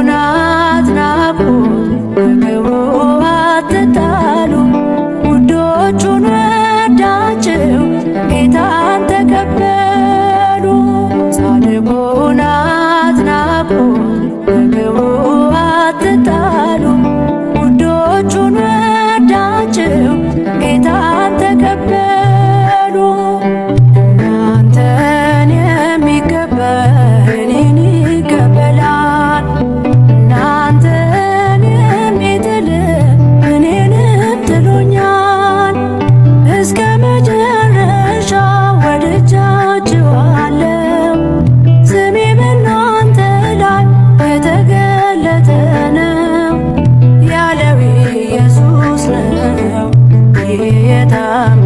ናትናቁት በግቡ አትጣሉ ውዶቹን ወዳችሁ ጌታን ተቀበሉ። ጻድቁን አትናቁት በግቡ አትጣሉ ውዶቹን ወዳችሁ ጌታን ተቀበሉ። እናንተን የሚቀበል እኔን ይቀበላል፣ እናንተን የሚጥል እኔንም ጥሎኛል። እስከ መጨረሻ ወድጃችኋለሁ፣ ስሜ በእናንተ ላይ የተገለጠ ነው ያለው ኢየሱስ ነው ይህ የታመነ